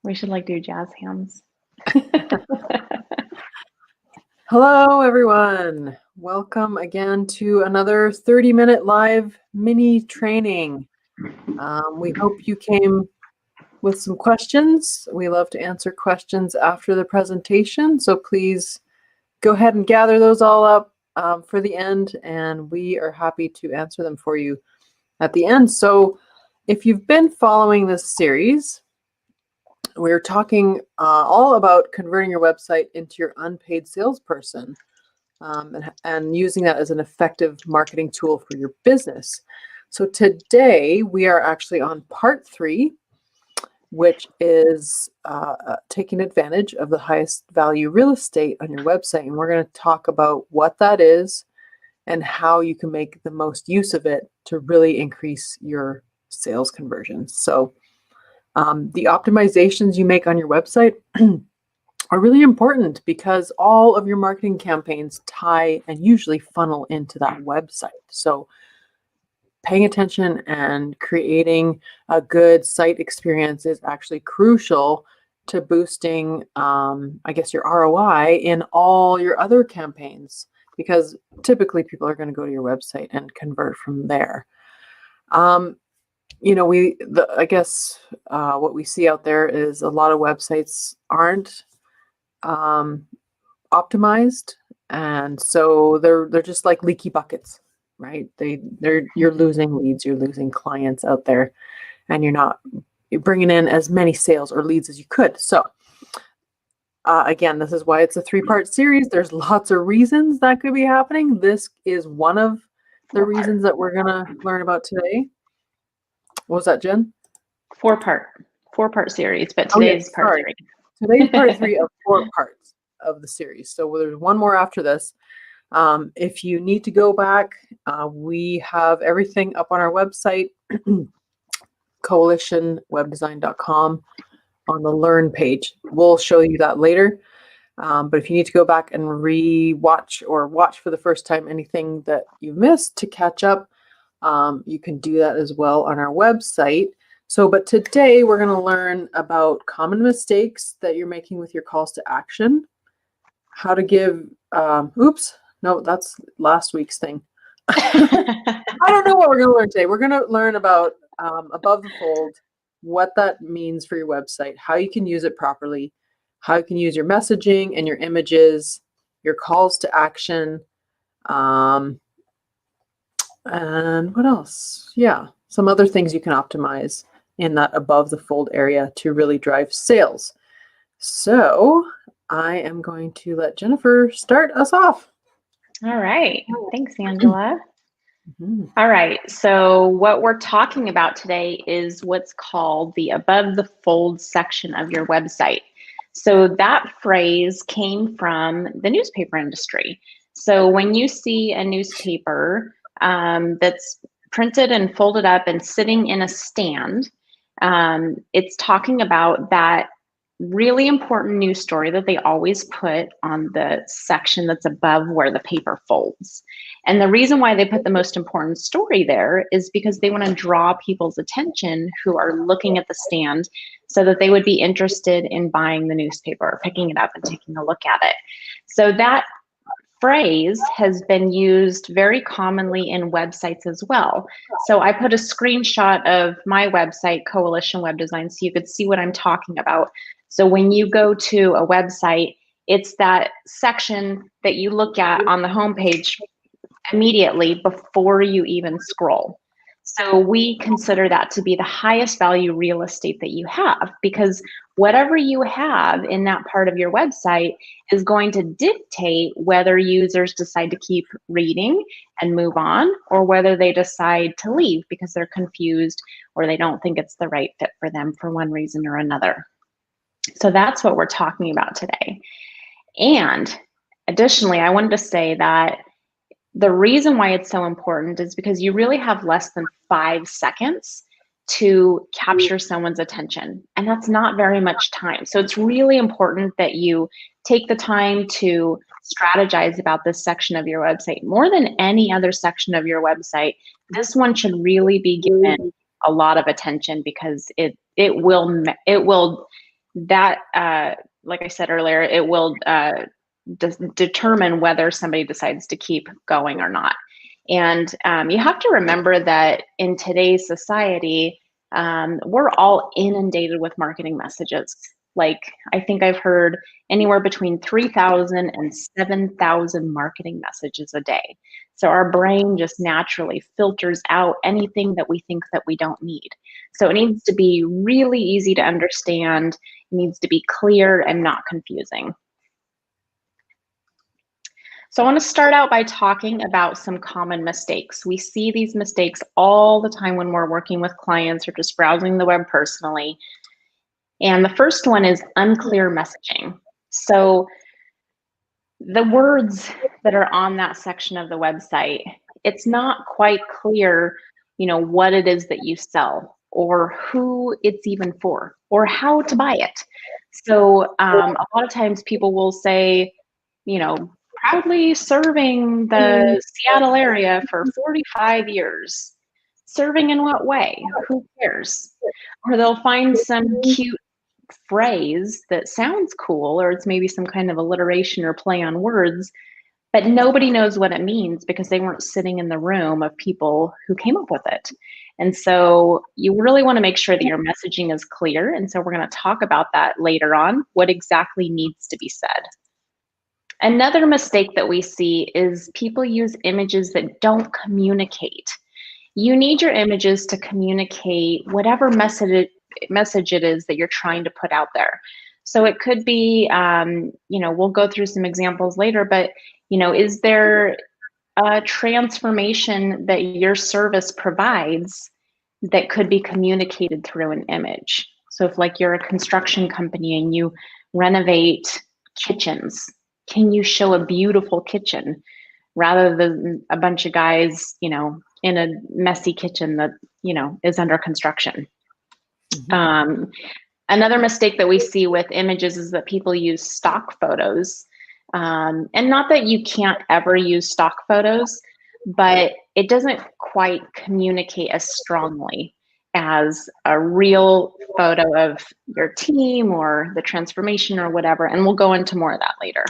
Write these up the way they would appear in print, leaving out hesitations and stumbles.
We should like do jazz hands. Hello, everyone. Welcome again to another 30-minute live mini training. We hope you came with some questions. We love to answer questions after the presentation, so please go ahead and gather those all up for the end, and we are happy to answer them for you at the end. So if you've been following this series, we're talking all about converting your website into your unpaid salesperson and using that as an effective marketing tool for your business. So today we are actually on part 3, which is taking advantage of the highest value real estate on your website. And we're going to talk about what that is and how you can make the most use of it to really increase your sales conversions. So the optimizations you make on your website are really important because all of your marketing campaigns tie and usually funnel into that website. So paying attention and creating a good site experience is actually crucial to boosting, I guess, your ROI in all your other campaigns, because typically people are going to go to your website and convert from there. You know, I guess what we see out there is a lot of websites aren't optimized, and so they're just like leaky buckets, right? You're losing leads, you're losing clients out there, and you're bringing in as many sales or leads as you could. So again, this is why it's a 3-part series. There's lots of reasons that could be happening. This is one of the reasons that we're gonna learn about today. What was that, Jen? 4-part series, but today's part 3. Today's part 3 of 4 parts of the series. So there's one more after this. If you need to go back, we have everything up on our website, coalitionwebdesign.com, on the Learn page. We'll show you that later. But if you need to go back and re-watch or watch for the first time anything that you missed to catch up, you can do that as well on our website. So, but today we're going to learn about common mistakes that you're making with your calls to action, how to give, oops, no, that's last week's thing. I don't know what we're going to learn today. We're going to learn about above the fold, what that means for your website, how you can use it properly, how you can use your messaging and your images, your calls to action, and what else? Yeah, some other things you can optimize in that above the fold area to really drive sales. So I am going to let Jennifer start us off. All right. Thanks, Angela. All right. So what we're talking about today is what's called the above the fold section of your website. So that phrase came from the newspaper industry. So when you see a newspaper that's printed and folded up and sitting in a stand, it's talking about that really important news story that they always put on the section that's above where the paper folds. And the reason why they put the most important story there is because they want to draw people's attention who are looking at the stand so that they would be interested in buying the newspaper or picking it up and taking a look at it. So that phrase has been used very commonly in websites as well. So I put a screenshot of my website, Coalition Web Design, so you could see what I'm talking about. So when you go to a website, it's that section that you look at on the homepage immediately before you even scroll. So we consider that to be the highest value real estate that you have, because whatever you have in that part of your website is going to dictate whether users decide to keep reading and move on, or whether they decide to leave because they're confused or they don't think it's the right fit for them for one reason or another. So that's what we're talking about today. And additionally, I wanted to say that the reason why it's so important is because you really have less than 5 seconds to capture someone's attention, and that's not very much time. So it's really important that you take the time to strategize about this section of your website. More than any other section of your website, this one should really be given a lot of attention, because it will that, like I said earlier, it will determine whether somebody decides to keep going or not. And you have to remember that in today's society, we're all inundated with marketing messages. Like, I think I've heard anywhere between 3,000 and 7,000 marketing messages a day. So our brain just naturally filters out anything that we think that we don't need. So it needs to be really easy to understand. It needs to be clear and not confusing. So I want to start out by talking about some common mistakes. We see these mistakes all the time when we're working with clients or just browsing the web personally. And the first one is unclear messaging. So the words that are on that section of the website, it's not quite clear, what it is that you sell or who it's even for or how to buy it. So a lot of times people will say, proudly serving the Seattle area for 45 years. Serving in what way? Who cares? Or they'll find some cute phrase that sounds cool, or it's maybe some kind of alliteration or play on words, but nobody knows what it means because they weren't sitting in the room of people who came up with it. And so you really want to make sure that your messaging is clear. And so we're going to talk about that later on, what exactly needs to be said. Another mistake that we see is people use images that don't communicate. You need your images to communicate whatever message it is that you're trying to put out there. So it could be, we'll go through some examples later, but, is there a transformation that your service provides that could be communicated through an image? So if like you're a construction company and you renovate kitchens, can you show a beautiful kitchen rather than a bunch of guys, in a messy kitchen that, is under construction? Mm-hmm. Another mistake that we see with images is that people use stock photos. And not that you can't ever use stock photos, but it doesn't quite communicate as strongly as a real photo of your team or the transformation or whatever. And we'll go into more of that later.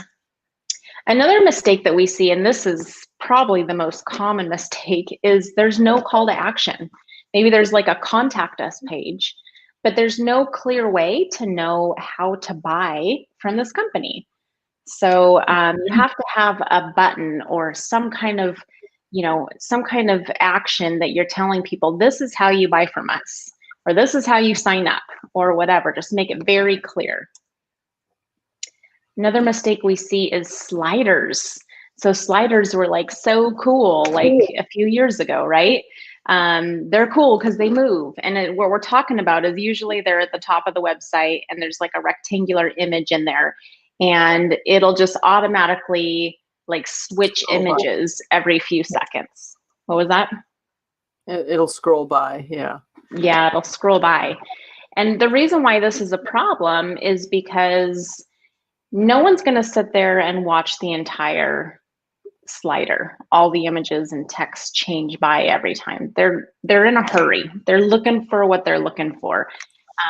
Another mistake that we see, and this is probably the most common mistake, is there's no call to action. Maybe there's like a contact us page, but there's no clear way to know how to buy from this company. So you have to have a button or some kind of action that you're telling people, this is how you buy from us, or this is how you sign up, or whatever. Just make it very clear. Another mistake we see is sliders. So sliders were like so cool like a few years ago, right? They're cool because they move. And what we're talking about is usually they're at the top of the website and there's like a rectangular image in there. And it'll just automatically like switch images every few seconds. What was that? It'll scroll by, yeah. Yeah, it'll scroll by. And the reason why this is a problem is because no one's going to sit there and watch the entire slider. All the images and text change by every time. They're in a hurry. They're looking for what they're looking for.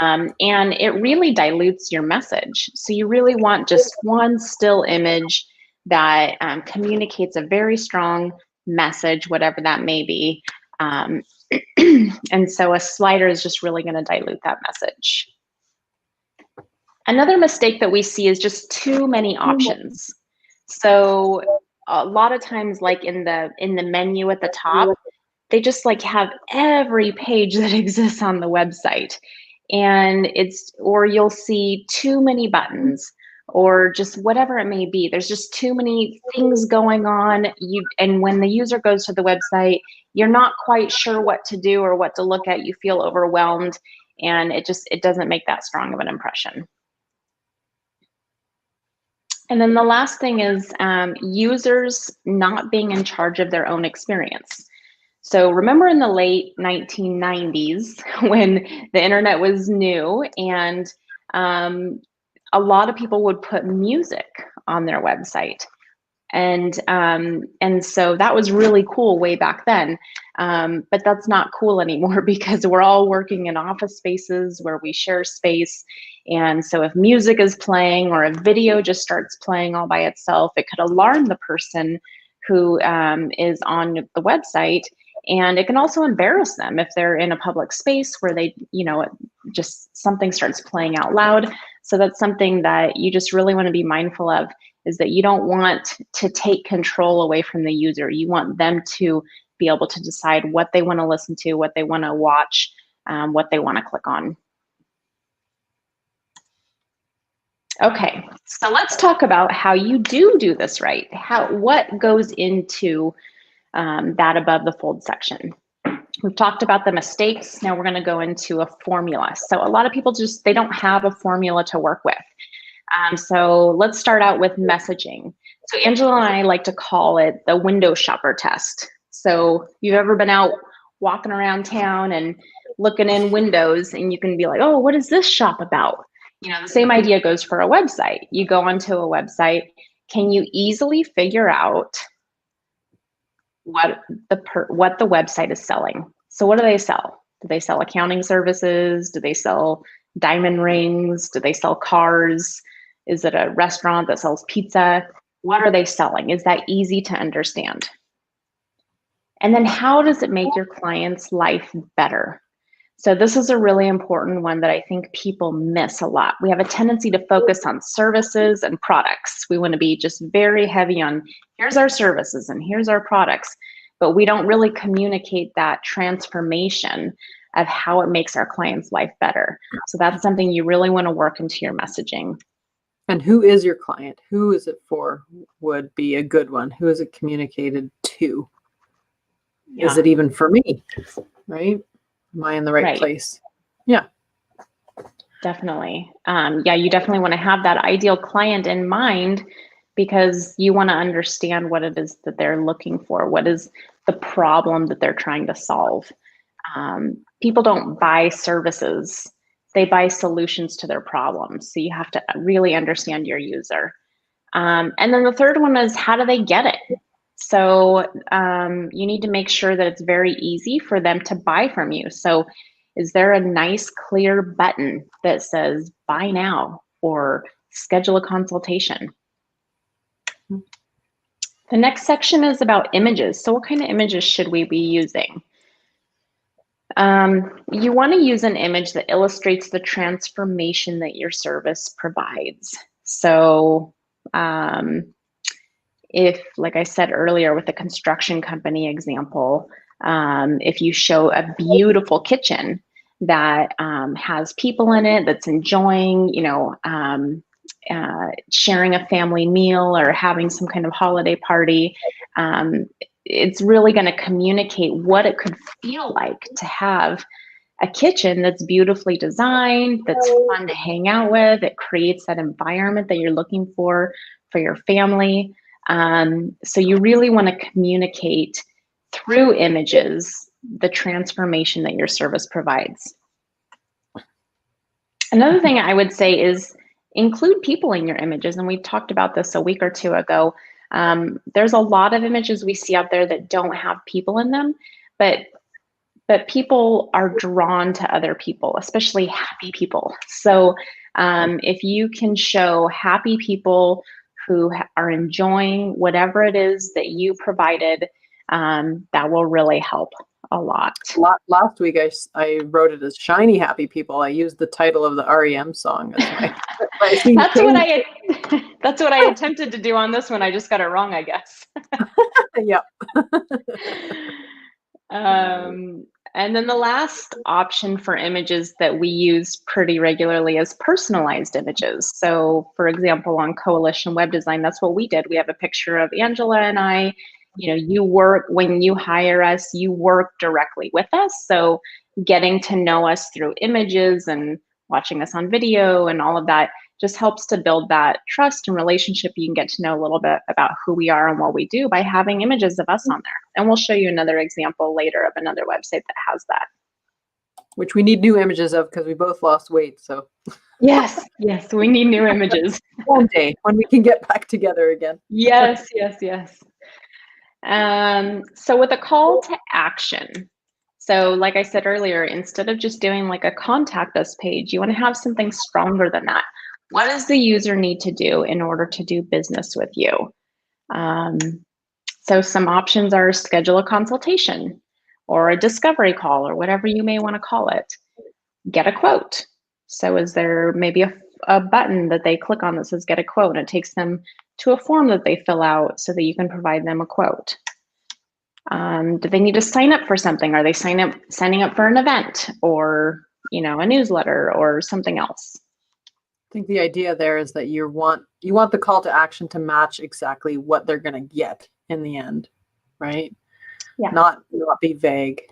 And it really dilutes your message. So you really want just one still image that communicates a very strong message, whatever that may be. And so a slider is just really going to dilute that message. Another mistake that we see is just too many options. So a lot of times, like in the menu at the top, they just like have every page that exists on the website. And or you'll see too many buttons or just whatever it may be. There's just too many things going on. And when the user goes to the website, you're not quite sure what to do or what to look at. You feel overwhelmed, and it doesn't make that strong of an impression. And then the last thing is users not being in charge of their own experience. So remember in the late 1990s when the internet was new, and a lot of people would put music on their website. And so that was really cool way back then. But that's not cool anymore because we're all working in office spaces where we share space. And so if music is playing or a video just starts playing all by itself, it could alarm the person who is on the website. And it can also embarrass them if they're in a public space where they, just something starts playing out loud. So that's something that you just really want to be mindful of, is that you don't want to take control away from the user. You want them to be able to decide what they want to listen to, what they want to watch, what they want to click on. Okay, so let's talk about how you do this right. What goes into that above the fold section. We've talked about the mistakes. Now we're going to go into a formula. So a lot of people they don't have a formula to work with. So let's start out with messaging. So Angela and I like to call it the window shopper test. So you've ever been out walking around town and looking in windows and you can be like, oh, what is this shop about? The same idea goes for a website. You go onto a website, can you easily figure out what the website is selling? So what do they sell? Do they sell accounting services? Do they sell diamond rings? Do they sell cars? Is it a restaurant that sells pizza? What are they selling? Is that easy to understand? And then how does it make your client's life better? So this is a really important one that I think people miss a lot. We have a tendency to focus on services and products. We want to be just very heavy on, here's our services and here's our products, but we don't really communicate that transformation of how it makes our client's life better. So that's something you really want to work into your messaging. And who is your client? Who is it for would be a good one. Who is it communicated to? Yeah. Is it even for me? Right? Am I in the right place? Yeah. Definitely. Yeah, you definitely want to have that ideal client in mind, because you want to understand what it is that they're looking for. What is the problem that they're trying to solve? People don't buy services. They buy solutions to their problems. So you have to really understand your user. And then the third one is, how do they get it? So you need to make sure that it's very easy for them to buy from you. So is there a nice clear button that says buy now or schedule a consultation? The next section is about images. So what kind of images should we be using? You want to use an image that illustrates the transformation that your service provides. So if, like I said earlier with the construction company example, if you show a beautiful kitchen that has people in it, that's enjoying, sharing a family meal or having some kind of holiday party, it's really going to communicate what it could feel like to have a kitchen that's beautifully designed, that's fun to hang out with. It creates that environment that you're looking for your family. So you really want to communicate through images the transformation that your service provides. Another thing I would say is include people in your images. And we talked about this a week or two ago. There's a lot of images we see out there that don't have people in them, but people are drawn to other people, especially happy people. So if you can show happy people who are enjoying whatever it is that you provided, that will really help a lot. Last week I wrote it as shiny happy people. I used the title of the REM song as my that's what I attempted to do on this one. I just got it wrong, I guess. Yep. And then the last option for images that we use pretty regularly is personalized images. So for example, on Coalition Web Design, that's what we did. We have a picture of Angela and I. When you hire us, you work directly with us. So getting to know us through images and watching us on video and all of that just helps to build that trust and relationship. You can get to know a little bit about who we are and what we do by having images of us on there. And we'll show you another example later of another website that has that. Which we need new images of because we both lost weight. So yes, we need new images. One day when we can get back together again. Yes. So with a call to action. So like I said earlier, instead of just doing like a contact us page, you want to have something stronger than that. What does the user need to do in order to do business with you? So some options are schedule a consultation or a discovery call or whatever you may want to call it. Get a quote. So is there maybe a button that they click on that says get a quote, and it takes them to a form that they fill out so that you can provide them a quote? Do they need to sign up for something? Are they signing up for an event or, a newsletter or something else? I think the idea there is that you want the call to action to match exactly what they're going to get in the end, right? Yeah. Not be vague.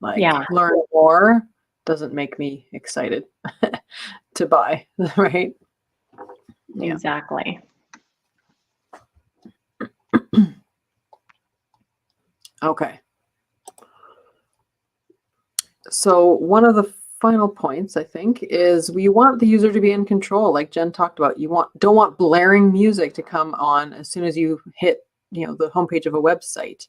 Like, yeah. Learn more doesn't make me excited to buy, right? Yeah. Exactly. Okay. So one of the final points, I think, is we want the user to be in control, like Jen talked about. Don't want blaring music to come on as soon as you hit, the homepage of a website.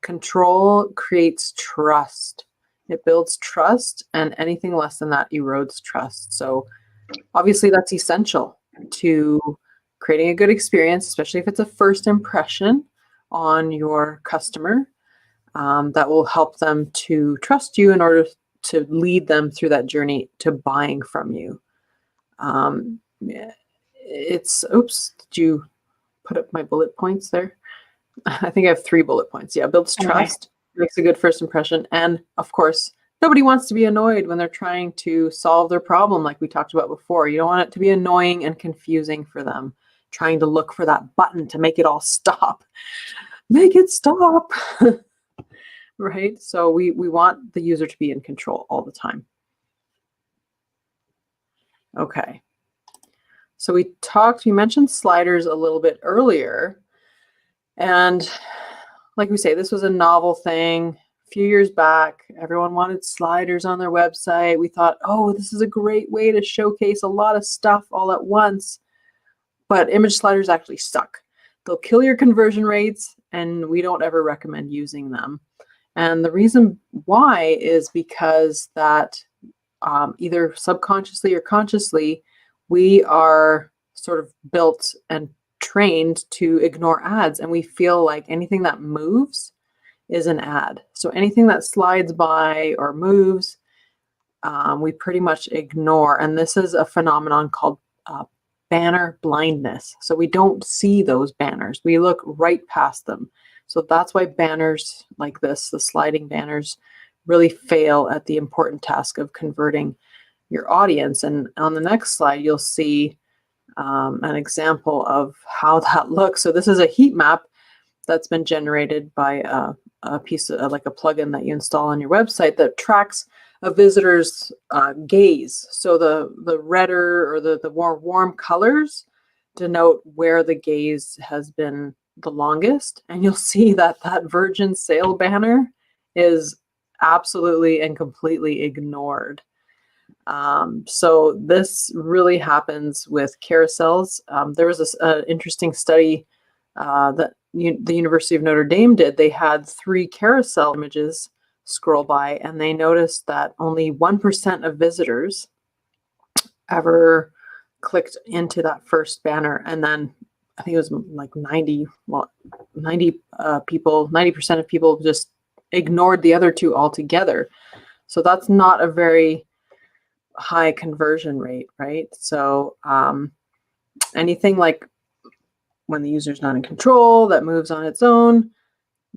Control creates trust. It builds trust, and anything less than that erodes trust. So obviously that's essential to creating a good experience, especially if it's a first impression on your customer. That will help them to trust you in order to lead them through that journey to buying from you. Oops, did you put up my bullet points there? I think I have 3 bullet points. Yeah, builds trust, makes a good first impression. And of course, nobody wants to be annoyed when they're trying to solve their problem, like we talked about before. You don't want it to be annoying and confusing for them, trying to look for that button to make it all stop. Make it stop. Right? So we want the user to be in control all the time. Okay. So we mentioned sliders a little bit earlier. And like we say, this was a novel thing. A few years back, everyone wanted sliders on their website. We thought, oh, this is a great way to showcase a lot of stuff all at once. But image sliders actually suck. They'll kill your conversion rates, and we don't ever recommend using them. And the reason why is because that either subconsciously or consciously, we are sort of built and trained to ignore ads, and we feel like anything that moves is an ad. So anything that slides by or moves, we pretty much ignore. And this is a phenomenon called banner blindness. So we don't see those banners. We look right past them. So that's why banners like this, the sliding banners, really fail at the important task of converting your audience. And on the next slide, you'll see an example of how that looks. So this is a heat map that's been generated by a piece of like a plugin that you install on your website that tracks a visitor's gaze. So the redder or the more warm colors denote where the gaze has been the longest, and you'll see that virgin sale banner is absolutely and completely ignored. So this really happens with carousels. There was an interesting study that the University of Notre Dame did. They had 3 carousel images scroll by, and they noticed that only 1% of visitors ever clicked into that first banner, and then I think it was like 90% of people just ignored the other 2 altogether. So that's not a very high conversion rate, right? So anything like when the user's not in control, that moves on its own,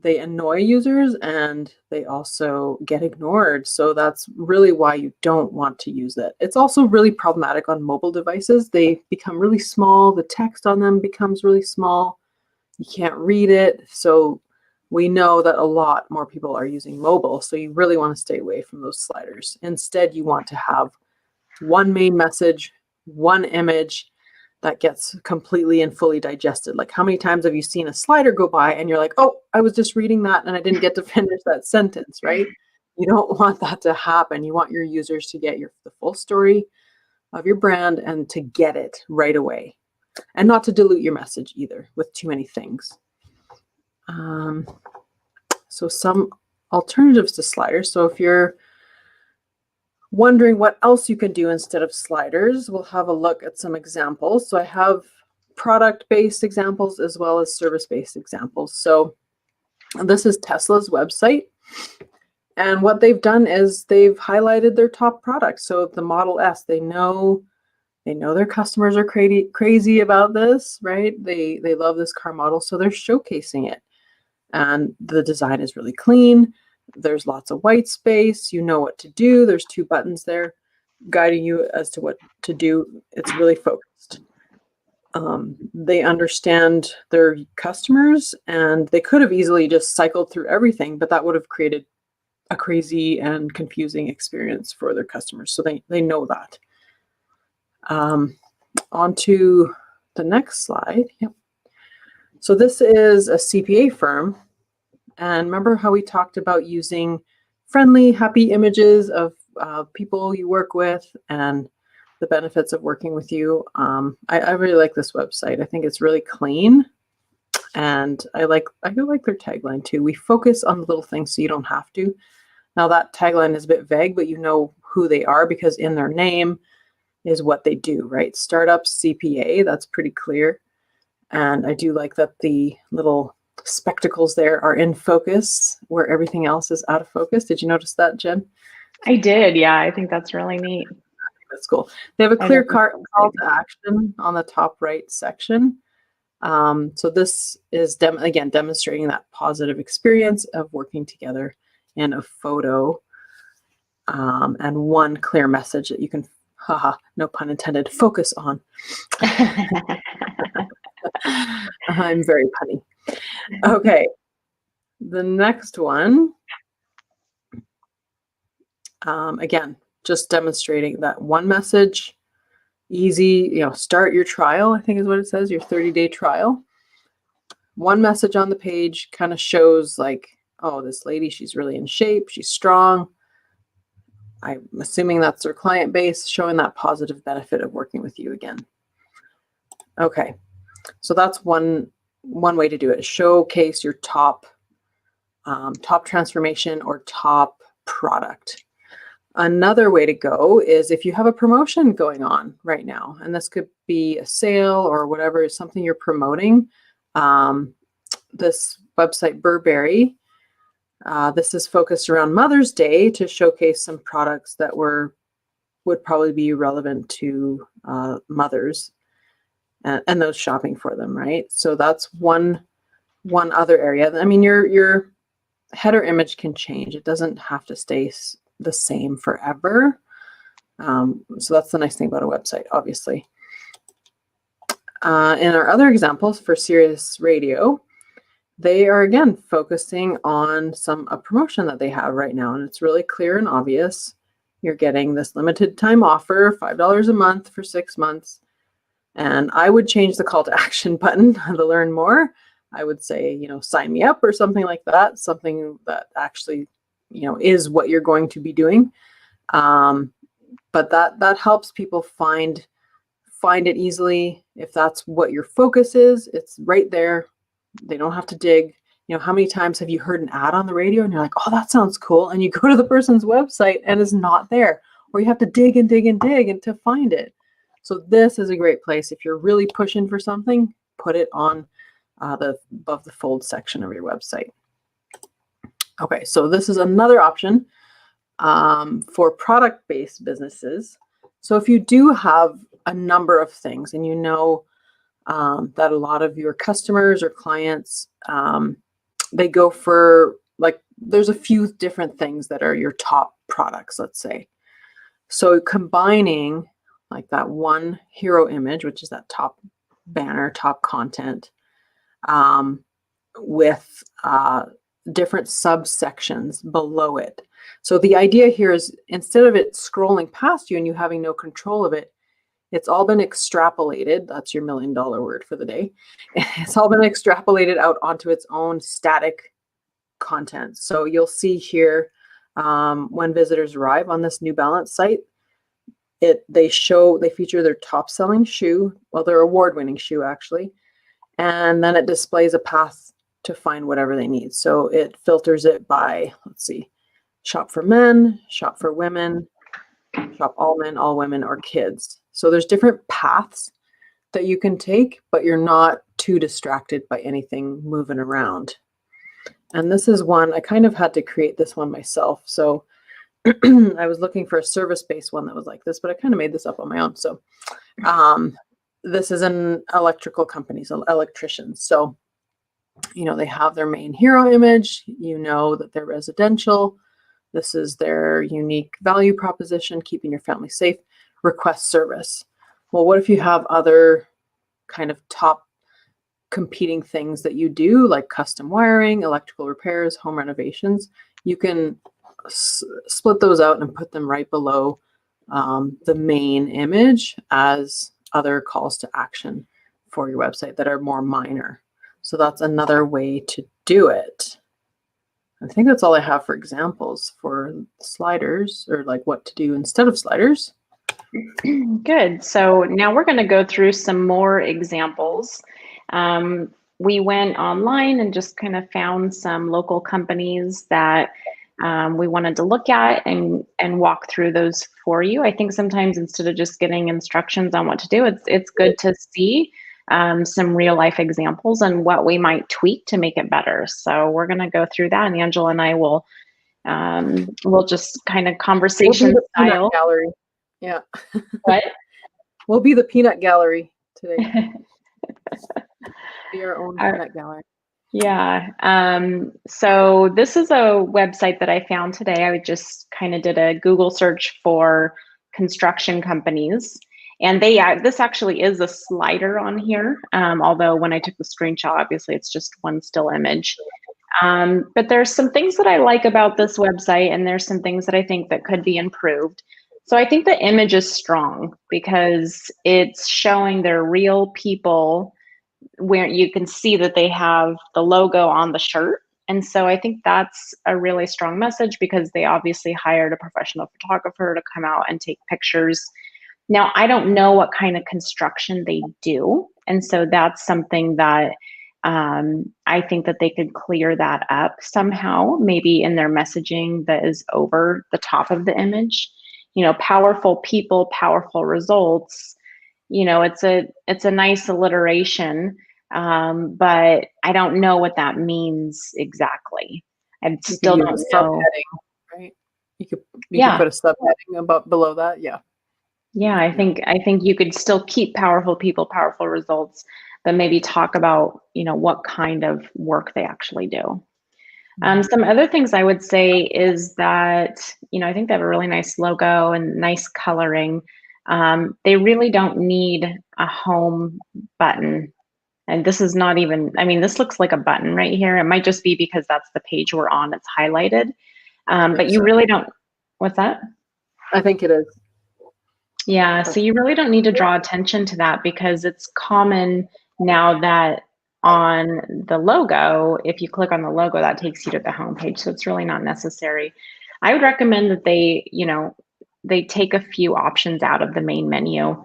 they annoy users and they also get ignored. So that's really why you don't want to use it. It's also really problematic on mobile devices. They become really small. The text on them becomes really small. You can't read it. So we know that a lot more people are using mobile. So you really want to stay away from those sliders. Instead, you want to have one main message, one image that gets completely and fully digested. Like, how many times have you seen a slider go by and you're like, oh, I was just reading that and I didn't get to finish that sentence, right? You don't want that to happen. You want your users to get the full story of your brand and to get it right away, and not to dilute your message either with too many things. So some alternatives to sliders. So if you're wondering what else you can do instead of sliders, we'll have a look at some examples. So I have product-based examples as well as service-based examples. So this is Tesla's website. And what they've done is they've highlighted their top products. So the Model S, they know their customers are crazy about this, right? They love this car model, so they're showcasing it. And the design is really clean. There's lots of white space. You know what to do. There's 2 buttons there guiding you as to what to do. It's really focused. They understand their customers, and they could have easily just cycled through everything, but that would have created a crazy and confusing experience for their customers. So they know that. On to the next slide. Yep. So this is a CPA firm. And remember how we talked about using friendly, happy images of people you work with and the benefits of working with you. I really like this website. I think it's really clean. And I do like their tagline too. We focus on the little things so you don't have to. Now that tagline is a bit vague, but you know who they are because in their name is what they do, right? Startup CPA, that's pretty clear. And I do like that the little spectacles there are in focus where everything else is out of focus. Did you notice that, Jen? I did. Yeah, I think that's really neat. That's cool. They have a clear call to action on the top right section. So this is, again, demonstrating that positive experience of working together in a photo and one clear message that you can, no pun intended, focus on. I'm very punny. Okay, the next one, again, just demonstrating that one message, easy, start your trial, I think is what it says, your 30-day trial. One message on the page kind of shows like, oh, this lady, she's really in shape, she's strong. I'm assuming that's their client base, showing that positive benefit of working with you again. Okay, so that's one way to do it. Showcase your top transformation or top product. Another way to go is if you have a promotion going on right now, and this could be a sale or whatever, something you're promoting. This website, Burberry, this is focused around Mother's Day to showcase some products that would probably be relevant to mothers and those shopping for them, right? So that's one other area. I mean, your header image can change. It doesn't have to stay the same forever. So that's the nice thing about a website, obviously. In our other examples for Sirius Radio, they are again focusing on a promotion that they have right now, and it's really clear and obvious. You're getting this limited time offer, $5 a month for 6 months. And I would change the call to action button to learn more. I would say, sign me up or something like that, something that actually, is what you're going to be doing. But that helps people find it easily. If that's what your focus is, it's right there. They don't have to dig. How many times have you heard an ad on the radio and you're like, oh, that sounds cool. And you go to the person's website and it's not there, or you have to dig and dig and dig and to find it. So this is a great place. If you're really pushing for something, put it on above the fold section of your website. Okay, so this is another option for product-based businesses. So if you do have a number of things and that a lot of your customers or clients, they go for, there's a few different things that are your top products, let's say. So combining like that one hero image, which is that top banner, top content, with different subsections below it. So the idea here is instead of it scrolling past you and you having no control of it, it's all been extrapolated. That's your $1 million word for the day. It's all been extrapolated out onto its own static content. So you'll see here when visitors arrive on this New Balance site, they feature their top selling shoe, well, their award-winning shoe actually, and then it displays a path to find whatever they need. So it filters it by, let's see, shop for men, shop for women, shop all men, all women, or kids. So there's different paths that you can take, but you're not too distracted by anything moving around. And this is one, I kind of had to create this one myself. So I was looking for a service-based one that was like this, but I kind of made this up on my own. So this is an electrical company, so electricians. So, you know, they have their main hero image, you know that they're residential. This is their unique value proposition, keeping your family safe, request service. Well, what if you have other kind of top competing things that you do, like custom wiring, electrical repairs, home renovations? You can split those out and put them right below the main image as other calls to action for your website that are more minor. So that's another way to do it. I think that's all I have for examples for sliders, or like what to do instead of sliders. Good. So now we're going to go through some more examples. We went online and just kind of found some local companies that we wanted to look at and walk through those for you. I think sometimes instead of just getting instructions on what to do, it's good to see some real life examples and what we might tweak to make it better. So we're going to go through that, and Angela and I will we'll just kind of conversation style. Gallery. Yeah. What? We'll be the peanut gallery today. Be our own peanut gallery. Yeah. So this is a website that I found today. I just kind of did a Google search for construction companies, and this actually is a slider on here. Although when I took the screenshot, obviously it's just one still image. But there's some things that I like about this website, and there's some things that I think that could be improved. So I think the image is strong because it's showing they're real people, where you can see that they have the logo on the shirt. And so I think that's a really strong message because they obviously hired a professional photographer to come out and take pictures. Now, I don't know what kind of construction they do. And so that's something that I think that they could clear that up somehow, maybe in their messaging that is over the top of the image. You know, powerful people, powerful results. You know, it's a nice alliteration, but I don't know what that means exactly. I still don't know. Right? You could put a subheading about below that. Yeah. Yeah, I think you could still keep powerful people, powerful results, but maybe talk about, you know, what kind of work they actually do. Some other things I would say is that, you know, I think they have a really nice logo and nice coloring. They really don't need a home button. And this is not even, I mean, this looks like a button right here. It might just be because that's the page we're on, it's highlighted. But you really don't, what's that? I think it is. Yeah, so you really don't need to draw attention to that because it's common now that on the logo, if you click on the logo, that takes you to the homepage. So it's really not necessary. I would recommend that they, you know, they take a few options out of the main menu.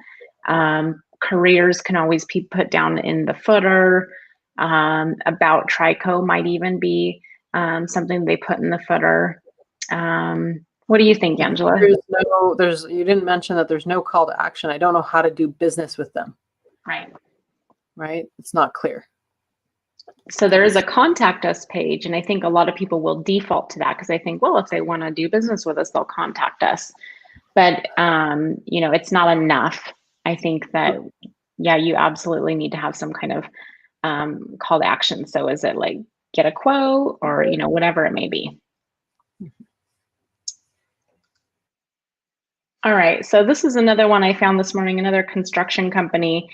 Careers can always be put down in the footer. About Trico might even be something they put in the footer. What do you think, Angela? You didn't mention that there's no call to action. I don't know how to do business with them. Right? It's not clear. So there is a contact us page, and I think a lot of people will default to that because I think, well, if they want to do business with us, they'll contact us. But you know, it's not enough. I think that, yeah, you absolutely need to have some kind of call to action. So is it like get a quote or, you know, whatever it may be. All right, so this is another one I found this morning, another construction company.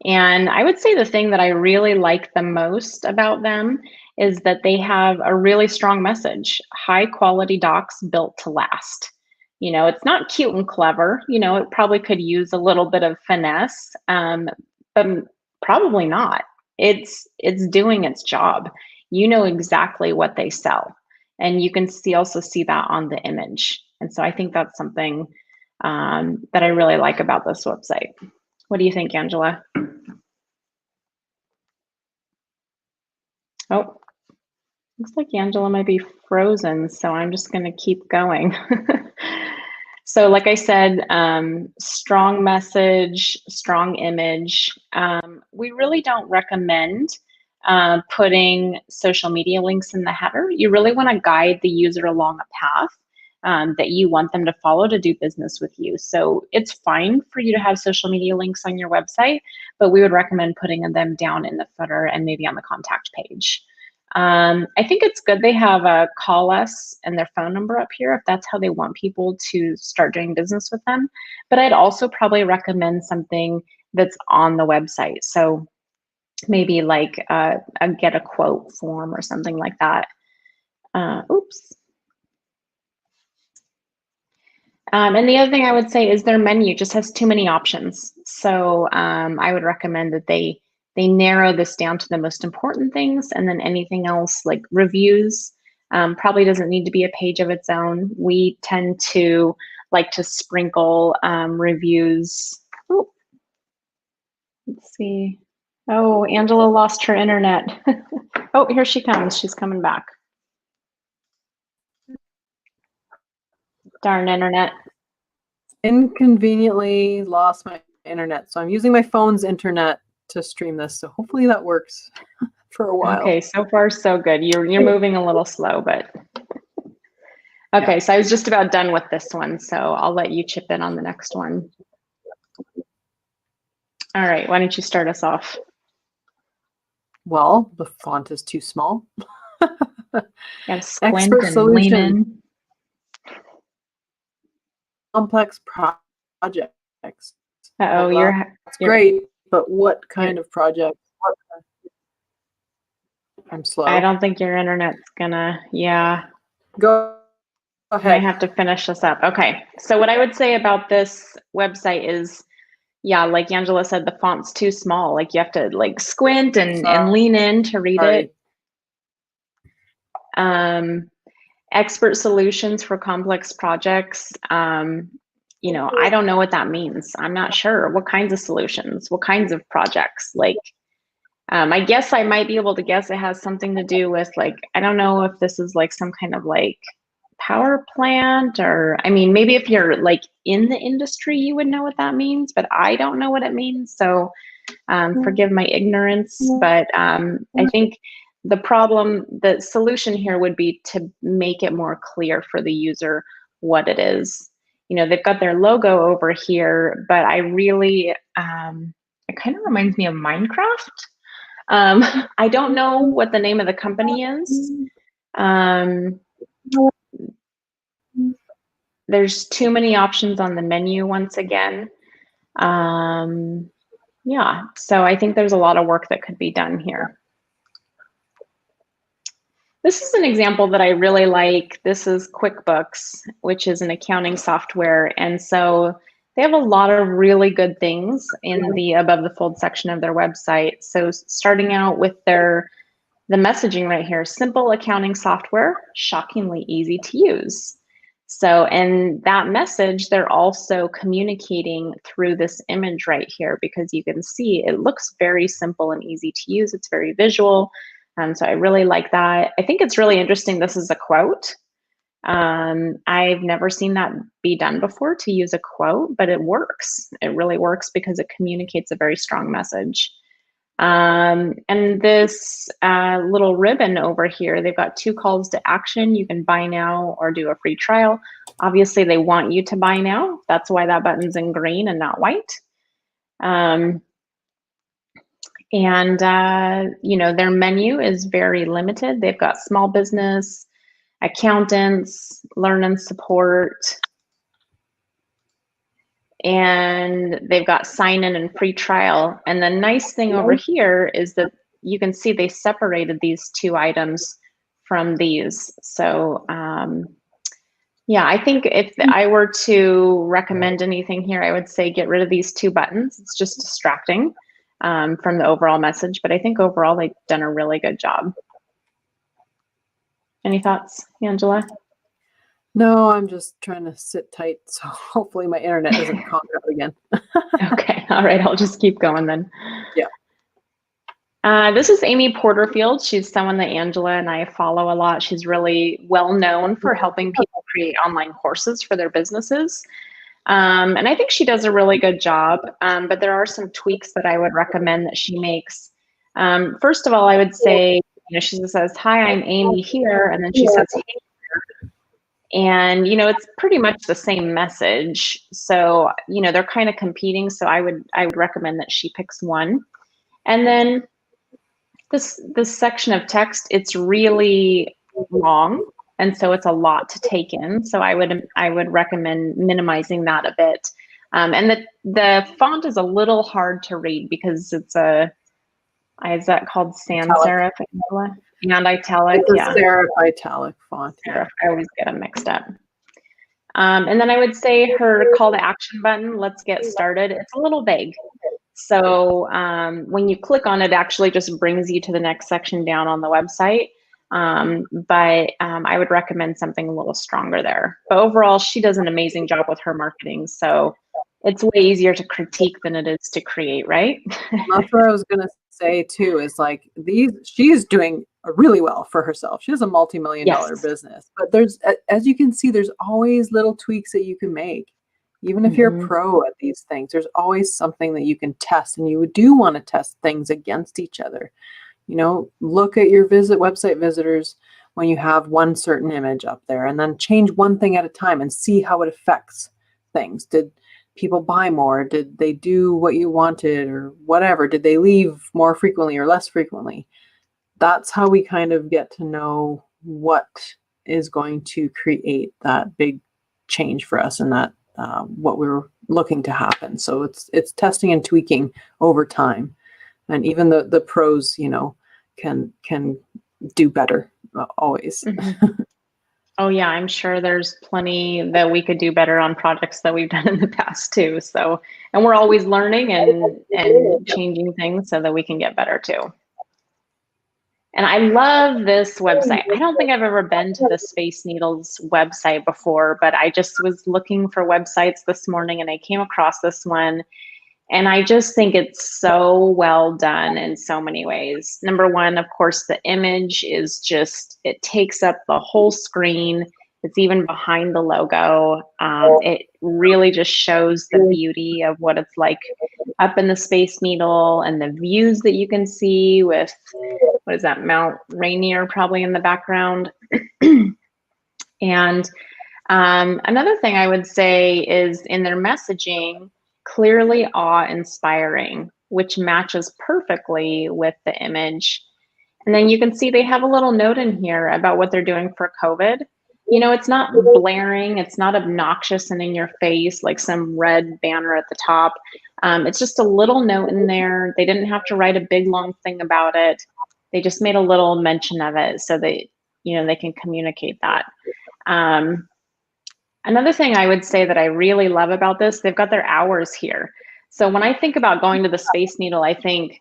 And I would say the thing that I really like the most about them is that they have a really strong message: high quality docs built to last. You know, it's not cute and clever. You know, it probably could use a little bit of finesse, but probably not. It's doing its job. You know exactly what they sell, and you can also see that on the image. And so I think that's something that I really like about this website. What do you think, Angela? Oh, looks like Angela might be frozen, so I'm just going to keep going. So like I said, strong message, strong image. We really don't recommend putting social media links in the header. You really want to guide the user along a path that you want them to follow to do business with you. So it's fine for you to have social media links on your website, but we would recommend putting them down in the footer and maybe on the contact page. I think it's good they have a call us and their phone number up here if that's how they want people to start doing business with them. But I'd also probably recommend something that's on the website. So maybe like a get a quote form or something like that. Oops. And the other thing I would say is their menu just has too many options. So I would recommend that they narrow this down to the most important things, and then anything else like reviews probably doesn't need to be a page of its own. We tend to like to sprinkle reviews. Ooh. Let's see. Oh, Angela lost her internet. Oh, here she comes. She's coming back. Darn internet. Inconveniently lost my internet, so I'm using my phone's internet to stream this. So hopefully that works for a while. Okay, so far so good. You're moving a little slow, but okay. Yeah. So I was just about done with this one, so I'll let you chip in on the next one. All right, why don't you start us off? Well, the font is too small. Expert solution. Complex projects. Oh, well, that's great, but what kind of project? I'm slow. I don't think your internet's gonna, yeah. Go ahead. I have to finish this up. Okay, so what I would say about this website is, yeah, like Angela said, the font's too small. Like you have to like squint and lean in to read it. Expert solutions for complex projects. You know, I don't know what that means. I'm not sure. What kinds of solutions? What kinds of projects? Like, I guess I might be able to guess it has something to do with like, I don't know if this is like some kind of like power plant, or I mean, maybe if you're like in the industry, you would know what that means, but I don't know what it means. So forgive my ignorance, but I think the solution here would be to make it more clear for the user what it is. You know, they've got their logo over here, but I really, it kind of reminds me of Minecraft. I don't know what the name of the company is. There's too many options on the menu once again. Yeah, so I think there's a lot of work that could be done here. This is an example that I really like. This is Quickbooks, which is an accounting software. And so they have a lot of really good things in the above the fold section of their website. So starting out with the messaging right here, simple accounting software, shockingly easy to use. So in that message, they're also communicating through this image right here, because you can see it looks very simple and easy to use. It's very visual. So I really like that. I think it's really interesting. This is a quote. I've never seen that be done before, to use a quote, but it works. It really works because it communicates a very strong message. And this little ribbon over here, they've got 2 calls to action. You can buy now or do a free trial. Obviously, they want you to buy now. That's why that button's in green and not white. You know, their menu is very limited. They've got small business, accountants, learn and support, and they've got sign in and free trial. And the nice thing over here is that you can see they separated these 2 items from these. So yeah, I think if I were to recommend anything here, I would say get rid of these 2 buttons. It's just distracting from the overall message, but I think overall they've done a really good job. Any thoughts, Angela? No, I'm just trying to sit tight, so hopefully my internet doesn't conk out again. Okay, all right, I'll just keep going then. Yeah. This is Amy Porterfield. She's someone that Angela and I follow a lot. She's really well known for helping people create online courses for their businesses. And I think she does a really good job, but there are some tweaks that I would recommend that she makes. First of all, I would say, she says, "Hi, I'm Amy here," and then she says, "Hey." And, it's pretty much the same message. So, they're kind of competing. So I would recommend that she picks one. And then this section of text, it's really long. And so it's a lot to take in. So I would recommend minimizing that a bit. And the font is a little hard to read because it's is that called sans serif and italic? It's a serif italic font. Serif. I always get them mixed up. And then I would say her call to action button, "Let's get started," it's a little vague. So when you click on it, it actually just brings you to the next section down on the website. But I would recommend something a little stronger there. But overall, she does an amazing job with her marketing. So it's way easier to critique than it is to create, right? That's what I was going to say too, is like she's doing really well for herself. She has a multi-million-dollar business, but there's, as you can see, there's always little tweaks that you can make. Even if you're a pro at these things, there's always something that you can test, and you do want to test things against each other. Look at your website visitors when you have one certain image up there, and then change one thing at a time and see how it affects things. Did people buy more? Did they do what you wanted or whatever? Did they leave more frequently or less frequently? That's how we kind of get to know what is going to create that big change for us and that what we're looking to happen. So it's testing and tweaking over time. And even the pros, can do better always. Oh yeah, I'm sure there's plenty that we could do better on projects that we've done in the past too. So, and we're always learning and changing things so that we can get better too. And I love this website. I don't think I've ever been to the Space Needles website before, but I just was looking for websites this morning and I came across this one. And I just think it's so well done in so many ways. Number one, of course, the image is just, it takes up the whole screen. It's even behind the logo. It really just shows the beauty of what it's like up in the Space Needle and the views that you can see with, what is that, Mount Rainier probably in the background. And another thing I would say is in their messaging, clearly awe-inspiring, which matches perfectly with the image. And then you can see they have a little note in here about what they're doing for COVID. It's not blaring, it's not obnoxious and in your face like some red banner at the top. It's just a little note in there. They didn't have to write a big long thing about it. They just made a little mention of it so that they can communicate that. Another thing I would say that I really love about this, they've got their hours here. So when I think about going to the Space Needle, I think,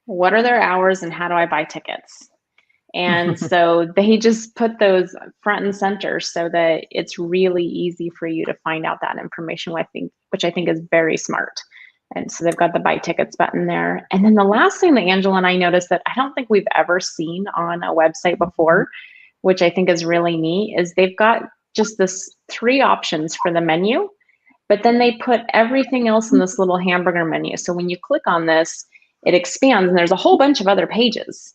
what are their hours and how do I buy tickets? And so they just put those front and center so that it's really easy for you to find out that information, which I think is very smart. And so they've got the buy tickets button there. And then the last thing that Angela and I noticed that I don't think we've ever seen on a website before, which I think is really neat, is they've got just this 3 options for the menu, but then they put everything else in this little hamburger menu. So when you click on this, it expands and there's a whole bunch of other pages,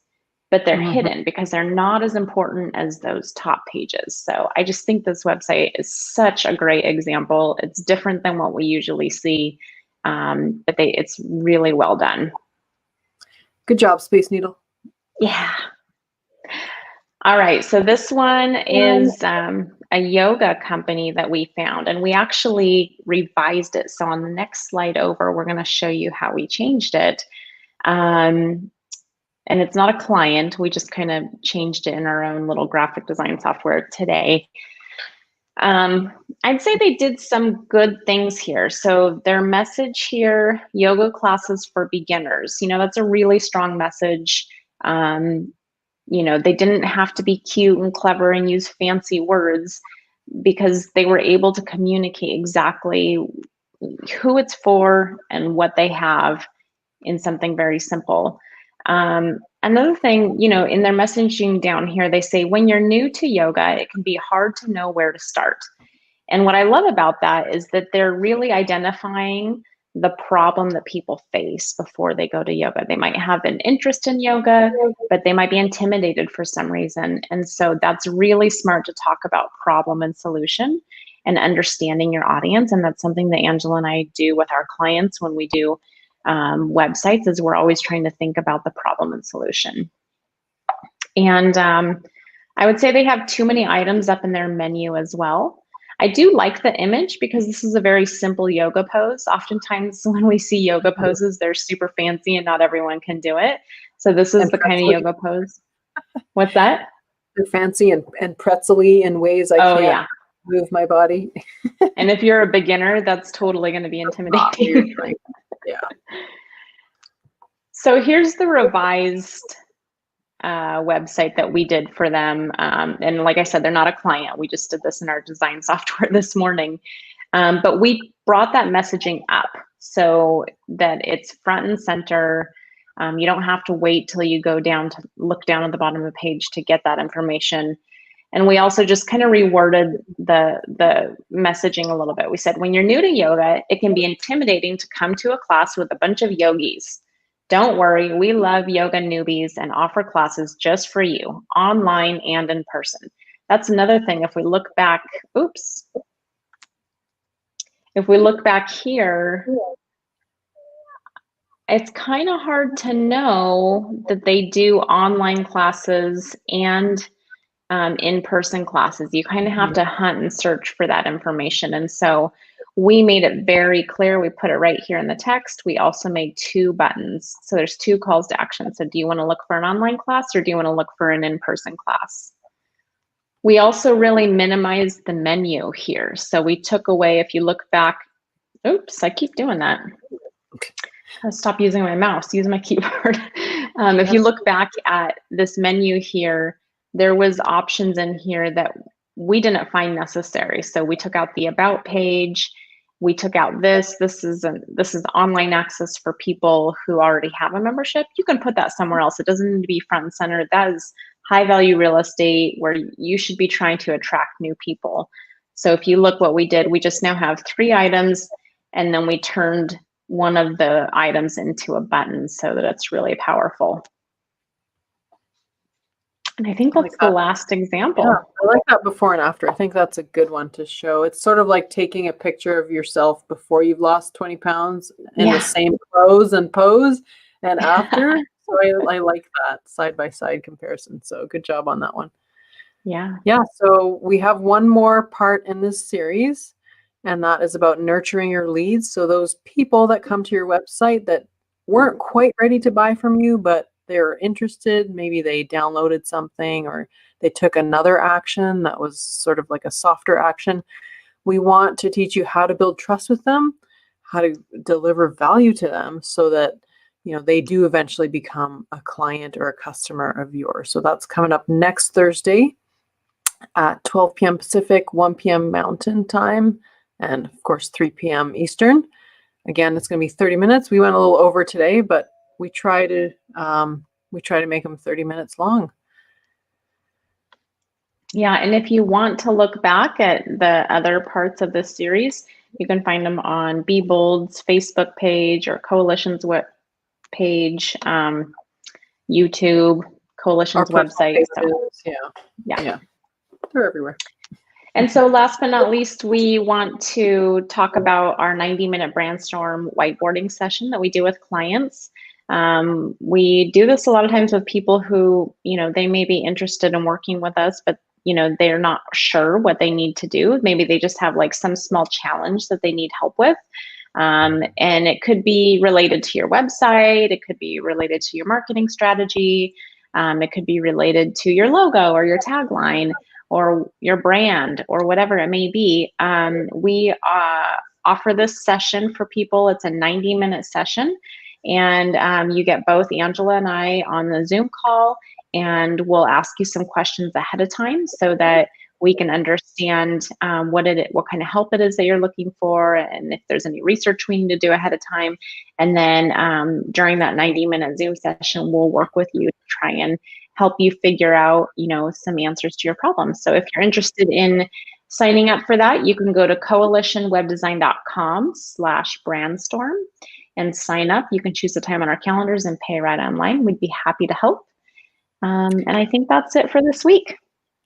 but they're hidden because they're not as important as those top pages. So I just think this website is such a great example. It's different than what we usually see, but it's really well done. Good job, Space Needle. Yeah. All right, so this one is a yoga company that we found, and we actually revised it. So on the next slide over, we're going to show you how we changed it. And it's not a client, we just kind of changed it in our own little graphic design software today. I'd say they did some good things here. So their message here, yoga classes for beginners, that's a really strong message. They didn't have to be cute and clever and use fancy words because they were able to communicate exactly who it's for and what they have in something very simple. Another thing, in their messaging down here, they say, when you're new to yoga, it can be hard to know where to start. And what I love about that is that they're really identifying the problem that people face before they go to yoga. They might have an interest in yoga, but they might be intimidated for some reason. And so that's really smart to talk about problem and solution and understanding your audience. And that's something that Angela and I do with our clients when we do websites, is we're always trying to think about the problem and solution. And I would say they have too many items up in their menu as well. I do like the image because this is a very simple yoga pose. Oftentimes when we see yoga poses, they're super fancy and not everyone can do it. So this is the kind of yoga pose. What's that? They're fancy and pretzel-y in ways I can't move my body. And if you're a beginner, that's totally going to be intimidating. Yeah. So here's the revised website that we did for them. And like I said, they're not a client. We just did this in our design software this morning. But we brought that messaging up so that it's front and center. You don't have to wait till you go down to look down at the bottom of the page to get that information. And we also just kind of reworded the messaging a little bit. We said, when you're new to yoga, it can be intimidating to come to a class with a bunch of yogis. Don't worry, we love yoga newbies and offer classes just for you, online and in person. That's another thing. If we look back, if we look back here, it's kind of hard to know that they do online classes and in-person classes. You kind of have to hunt and search for that information. And so we made it very clear. We put it right here in the text. We also made 2 buttons. So there's 2 calls to action. So do you want to look for an online class or do you want to look for an in-person class? We also really minimized the menu here. So we took away, if you look back, I keep doing that. I'll stop using my mouse, use my keyboard. If you look back at this menu here, there was options in here that we didn't find necessary. So we took out the about page. We took out this. This is online access for people who already have a membership. You can put that somewhere else. It doesn't need to be front and center. That is high value real estate where you should be trying to attract new people. So if you look what we did, we just now have 3 items, and then we turned one of the items into a button so that it's really powerful. And I think that's the last example. Yeah, I like that before and after. I think that's a good one to show. It's sort of like taking a picture of yourself before you've lost 20 pounds in the same clothes and pose, and after. So I like that side-by-side comparison. So good job on that one. Yeah. Yeah, so we have one more part in this series, and that is about nurturing your leads. So those people that come to your website that weren't quite ready to buy from you, but they're interested, maybe they downloaded something or they took another action that was sort of like a softer action. We want to teach you how to build trust with them, how to deliver value to them so that they do eventually become a client or a customer of yours. So that's coming up next Thursday at 12 p.m. Pacific, 1 p.m. Mountain Time, and of course 3 p.m. Eastern. Again, it's going to be 30 minutes. We went a little over today, but we try to make them 30 minutes long. Yeah, and if you want to look back at the other parts of this series, you can find them on Be Bold's Facebook page or Coalition's web page, YouTube, Coalition's website. So, yeah, they're everywhere. And so last but not least, we want to talk about our 90-minute brainstorm whiteboarding session that we do with clients. We do this a lot of times with people who, they may be interested in working with us, but, they're not sure what they need to do. Maybe they just have like some small challenge that they need help with. And it could be related to your website. It could be related to your marketing strategy. It could be related to your logo or your tagline or your brand or whatever it may be. We offer this session for people. It's a 90-minute session. And you get both Angela and I on the Zoom call, and we'll ask you some questions ahead of time so that we can understand what kind of help it is that you're looking for, and if there's any research we need to do ahead of time. And then during that 90-minute Zoom session, we'll work with you to try and help you figure out, some answers to your problems. So if you're interested in signing up for that, you can go to coalitionwebdesign.com/brandstorm and sign up. You can choose a time on our calendars and pay right online. We'd be happy to help. And I think that's it for this week.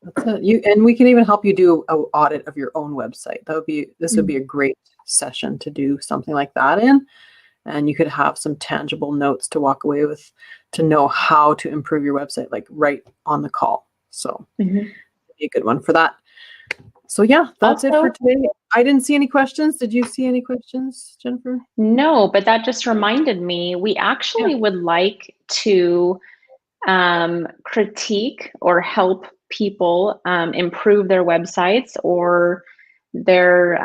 That's it. And we can even help you do an audit of your own website. This would be a great session to do something like that in. And you could have some tangible notes to walk away with to know how to improve your website, like right on the call. So it'd be a good one for that. So yeah, that's it for today. I didn't see any questions. Did you see any questions, Jennifer? No, but that just reminded me, we actually would like to critique or help people improve their websites or their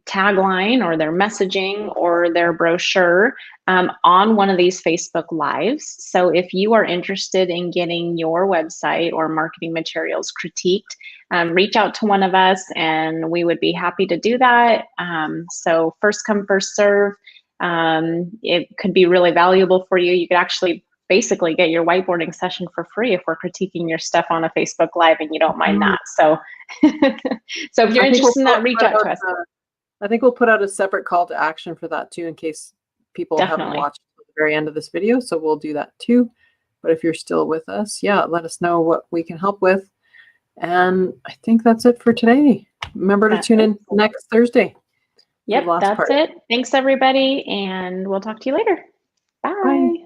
tagline or their messaging or their brochure on one of these Facebook Lives. So if you are interested in getting your website or marketing materials critiqued, reach out to one of us and we would be happy to do that. So first come, first serve. It could be really valuable for you. You could actually basically get your whiteboarding session for free if we're critiquing your stuff on a Facebook Live and you don't mind that. So, so if you're interested in that, reach out to us. I think we'll put out a separate call to action for that too, in case people haven't watched at the very end of this video. So we'll do that too. But if you're still with us, let us know what we can help with. And I think that's it for today. Remember to tune in next Thursday. Yep, that's it. Thanks everybody. And we'll talk to you later. Bye.